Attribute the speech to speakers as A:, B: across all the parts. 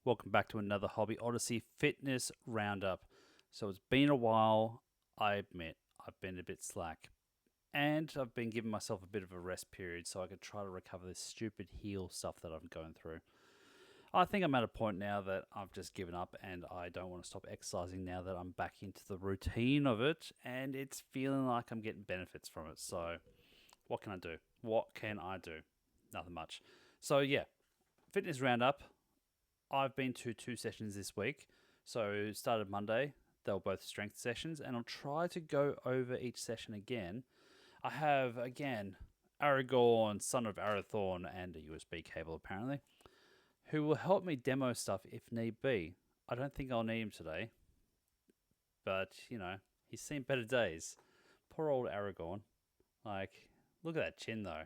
A: Welcome back to another Hobby Odyssey Fitness Roundup. So it's been a while, I admit. I've been a bit slack. And I've been giving myself a bit of a rest period so I could try to recover this stupid heel stuff that I'm going through. I think I'm at a point now that I've just given up and I don't want to stop exercising now that I'm back into the routine of it and it's feeling like I'm getting benefits from it. So what can I do? What can I do? Nothing much. So yeah, Fitness Roundup. I've been to 2 sessions this week. So started Monday. They were both strength sessions, and I'll try to go over each session again. I have again Aragorn, son of Arathorn, and a USB cable apparently, who will help me demo stuff if need be. I don't think I'll need him today, but he's seen better days. Poor old Aragorn. Like, look at that chin though.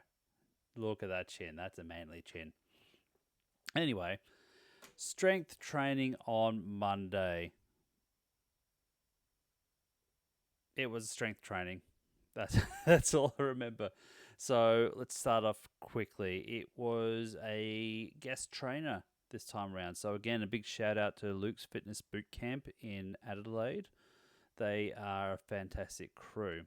A: Look at that chin. That's a manly chin. Anyway, strength training on Monday. It was strength training. That's all I remember. So let's start off quickly. It was a guest trainer this time around. So again, a big shout out to Lukes Fitness Bootcamp in Adelaide. They are a fantastic crew.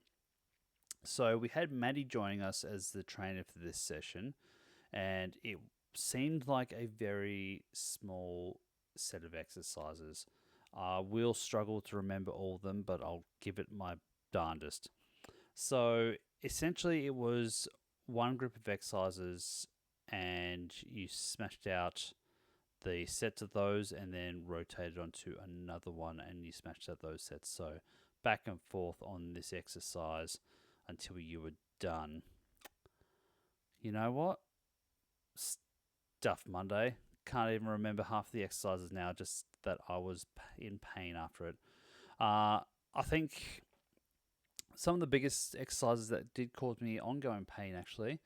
A: So we had Maddie joining us as the trainer for this session, and it seemed like a very small set of exercises. We'll struggle to remember all of them, but I'll give it my darndest. So essentially, it was one group of exercises, and you smashed out the sets of those, and then rotated onto another one, and you smashed out those sets. So back and forth on this exercise until you were done. You know what? Stuff Monday. Can't even remember half the exercises now, just that I was in pain after it. I think some of the biggest exercises that did cause me ongoing pain actually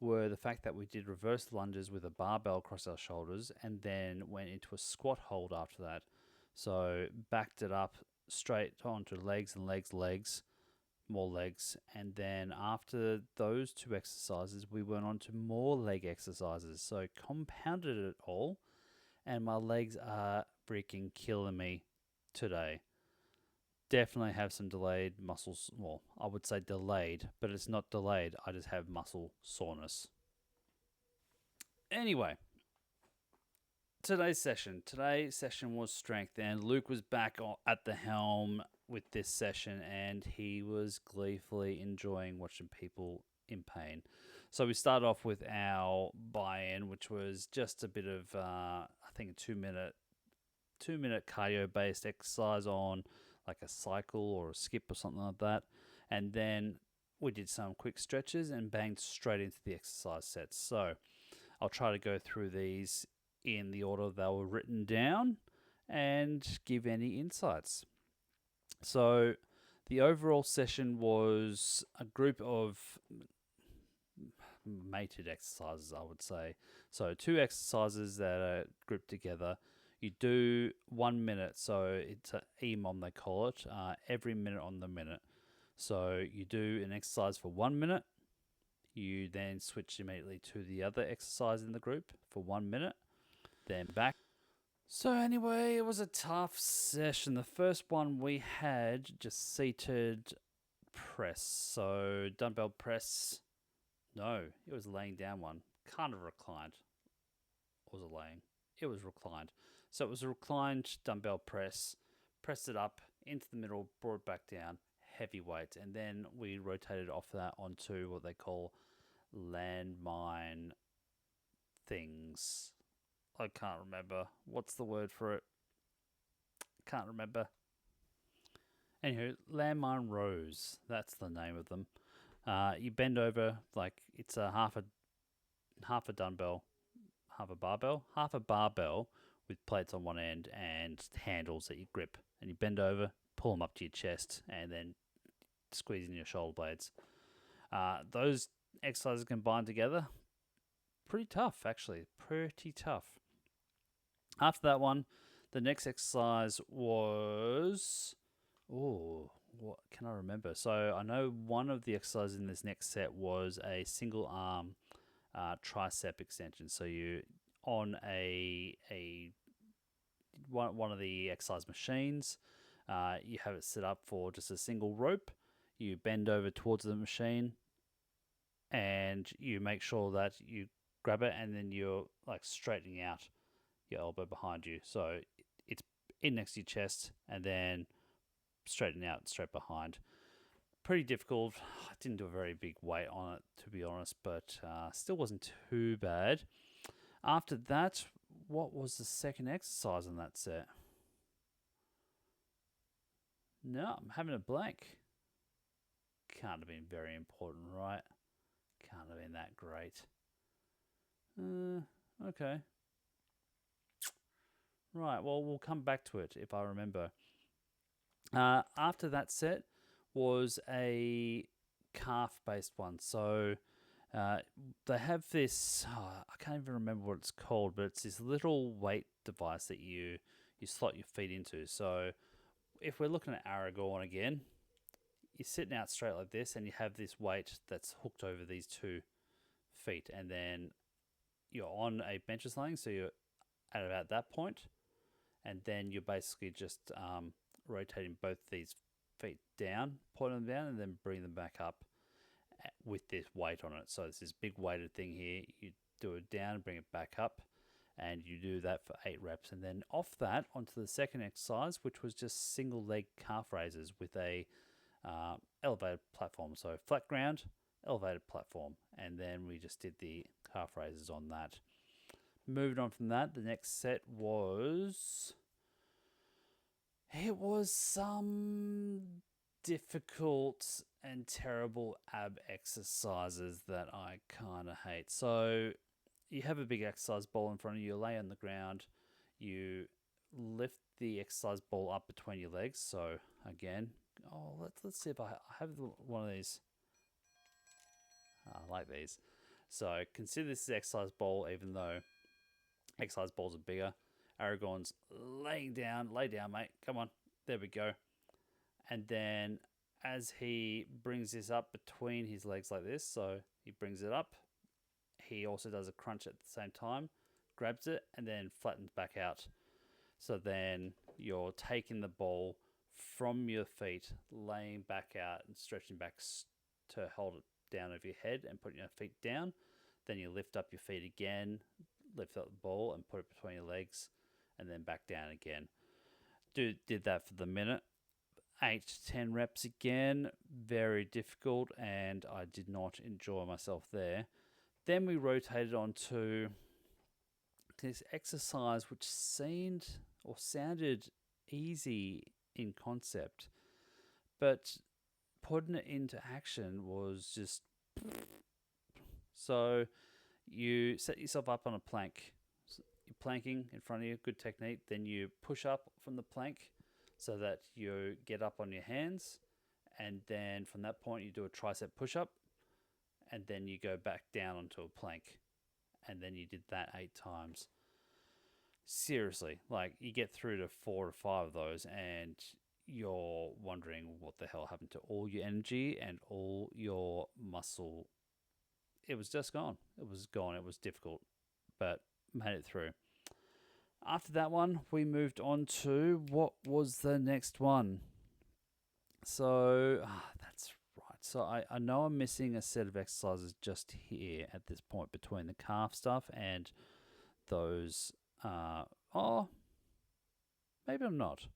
A: were the fact that we did reverse lunges with a barbell across our shoulders and then went into a squat hold after that. So backed it up straight onto legs and legs, more legs, and then after those two exercises we went on to more leg exercises, so compounded it all, and my legs are freaking killing me today. Definitely have some delayed muscles. Well, I would say delayed, but it's not delayed. I just have muscle soreness. Anyway, today's session was strength, and Luke was back at the helm with this session, and he was gleefully enjoying watching people in pain. So we started off with our buy-in, which was just a bit of I think a 2 minute cardio based exercise on like a cycle or a skip or something like that, and then we did some quick stretches and banged straight into the exercise sets. So I'll try to go through these in the order they were written down and give any insights. So the overall session was a group of mated exercises, I would say. So 2 exercises that are grouped together. You do 1 minute, so it's an EMOM they call it, every minute on the minute. So you do an exercise for 1 minute, you then switch immediately to the other exercise in the group for 1 minute, then back. So anyway, it was a tough session. The first one we had just seated press, so dumbbell press. No, it was a laying down one, kind of reclined. Or was it laying? It was reclined. So it was a reclined dumbbell press, pressed it up into the middle, brought it back down, heavy weights, and then we rotated off that onto what they call landmine things. I can't remember. What's the word for it? Can't remember. Anywho, landmine rows. That's the name of them. You bend over like it's a half a dumbbell, half a barbell with plates on one end and handles that you grip, and you bend over, pull them up to your chest, and then squeeze in your shoulder blades. Those exercises combined together, pretty tough actually, pretty tough. After that one, the next exercise was, what can I remember? So I know one of the exercises in this next set was a single arm tricep extension. So you on a one of the exercise machines. You have it set up for just a single rope. You bend over towards the machine, and you make sure that you grab it, and then you're like straightening out your elbow behind you. So it's in next to your chest, and then straighten out straight behind. Pretty difficult. I didn't do a very big weight on it, to be honest, but still wasn't too bad. After that, what was the second exercise on that set? No, I'm having a blank. Can't have been very important, right? Can't have been that great. Okay. Right, well, we'll come back to it if I remember. After that set was a calf-based one. So they have this, I can't even remember what it's called, but it's this little weight device that you slot your feet into. So if we're looking at Aragorn again, you're sitting out straight like this, and you have this weight that's hooked over these 2 feet, and then you're on a bench sling, so you're at about that point, and then you're basically just rotating both these feet down, pointing them down, and then bring them back up with this weight on it. So it's this big weighted thing here. You do it down, bring it back up, and you do that for 8 reps. And then off that, onto the second exercise, which was just single leg calf raises with a elevated platform. So flat ground, elevated platform. And then we just did the calf raises on that. Moving on from that, the next set was... It was some difficult and terrible ab exercises that I kind of hate. So you have a big exercise ball in front of you, lay on the ground, you lift the exercise ball up between your legs. So again, let's see if I have one of these. I like these. So consider this is exercise ball, even though exercise balls are bigger. Aragorn's laying down. Lay down, mate. Come on. There we go. And then as he brings this up between his legs like this, so he brings it up, he also does a crunch at the same time, grabs it, and then flattens back out. So then you're taking the ball from your feet, laying back out and stretching back to hold it down over your head and putting your feet down. Then you lift up your feet again, lift up the ball and put it between your legs, and then back down again. Did that for the minute. 8 to 10 reps again. Very difficult, and I did not enjoy myself there. Then we rotated on to this exercise which seemed or sounded easy in concept, but putting it into action was just... So you set yourself up on a plank. You're planking in front of you, good technique. Then you push up from the plank so that you get up on your hands. And then from that point, you do a tricep push-up. And then you go back down onto a plank. And then you did that 8 times. Seriously, like you get through to 4 or 5 of those and you're wondering what the hell happened to all your energy and all your muscle. It was just gone. It was gone. It was difficult, but made it through. After that one, we moved on to what was the next one. So, that's right. So I know I'm missing a set of exercises just here at this point between the calf stuff and those. Maybe I'm not.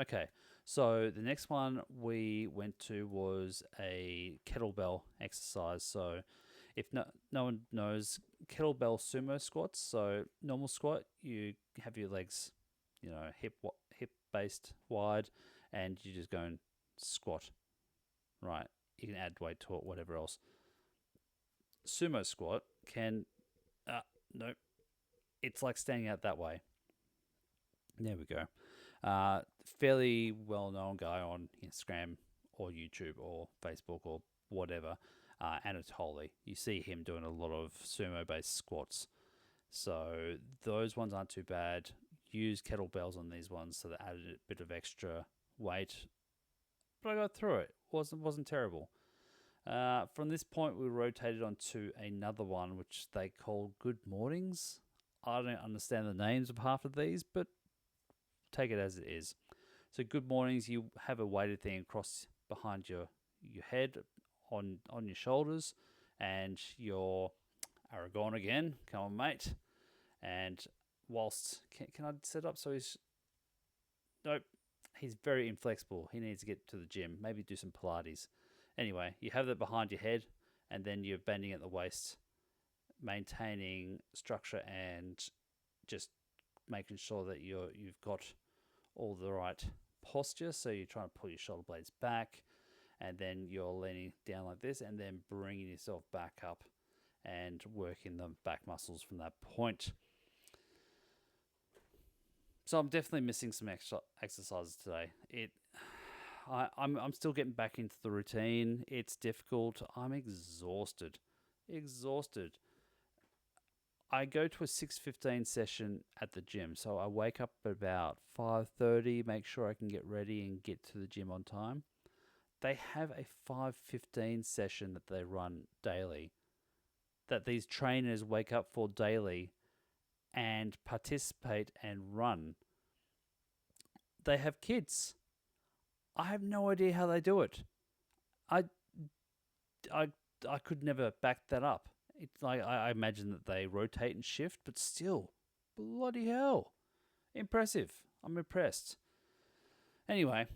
A: Okay. So the next one we went to was a kettlebell exercise. So if no one knows, kettlebell sumo squats. So normal squat, you have your legs, hip based wide, and you just go and squat. Right. You can add weight to it, whatever else. Sumo squat can, nope. It's like standing out that way. There we go. Fairly well-known guy on Instagram or YouTube or Facebook or whatever, Anatoly. You see him doing a lot of sumo-based squats. So those ones aren't too bad. Use kettlebells on these ones, so that added a bit of extra weight. But I got through it. Wasn't terrible. From this point, we rotated on to another one, which they call Good Mornings. I don't understand the names of half of these, but take it as it is. So good mornings, you have a weighted thing across behind your head, on your shoulders, and your Aragon again. Come on, mate. And whilst can I set up so he's nope, he's very inflexible. He needs to get to the gym. Maybe do some Pilates. Anyway, you have that behind your head, and then you're bending at the waist, maintaining structure and just making sure that you've got all the right posture. So you're trying to pull your shoulder blades back, and then you're leaning down like this, and then bringing yourself back up and working the back muscles from that point. So I'm definitely missing some extra exercises today. I'm still getting back into the routine. It's difficult. I'm exhausted. I go to a 6:15 session at the gym, so I wake up at about 5:30, make sure I can get ready and get to the gym on time. They have a 5:15 session that they run daily, that these trainers wake up for daily and participate and run. They have kids. I have no idea how they do it. I could never back that up. It's like I imagine that they rotate and shift, but still, bloody hell, impressive. I'm impressed. Anyway,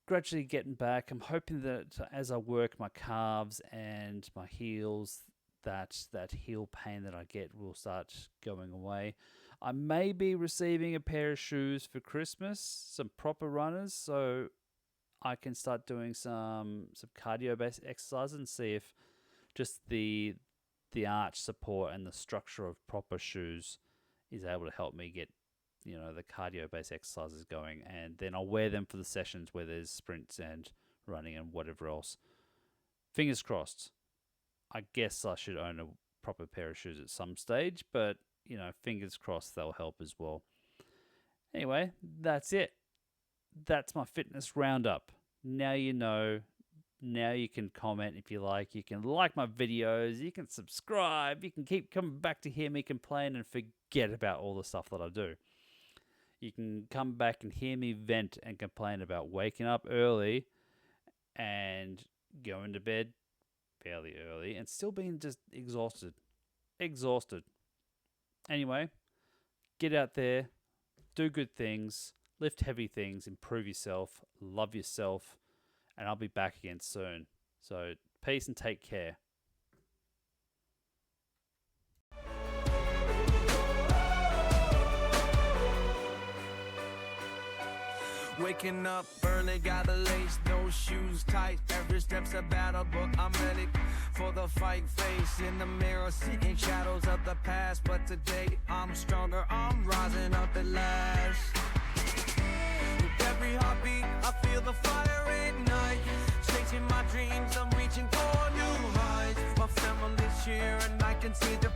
A: gradually getting back. I'm hoping that as I work my calves and my heels, that heel pain that I get will start going away. I may be receiving a pair of shoes for Christmas, some proper runners, so I can start doing some cardio-based exercises and see if just the arch support and the structure of proper shoes is able to help me get, the cardio-based exercises going. And then I'll wear them for the sessions where there's sprints and running and whatever else. Fingers crossed. I guess I should own a proper pair of shoes at some stage, but, fingers crossed they'll help as well. Anyway, that's it. That's my fitness roundup. Now you know. Now you can comment if you like. You can like my videos. You can subscribe. You can keep coming back to hear me complain and forget about all the stuff that I do. You can come back and hear me vent and complain about waking up early and going to bed fairly early and still being just exhausted. Anyway, get out there, do good things, lift heavy things, improve yourself, love yourself, and I'll be back again soon. So peace and take care.
B: Waking up early, gotta lace those shoes tight. Every step's a battle book, I'm ready for the fight. Face in the mirror, seeing shadows of the past. But today, I'm stronger, I'm rising up at last. With every heartbeat, I feel the fire ignite. Chasing my dreams, I'm reaching for new heights. My family's here and I can see the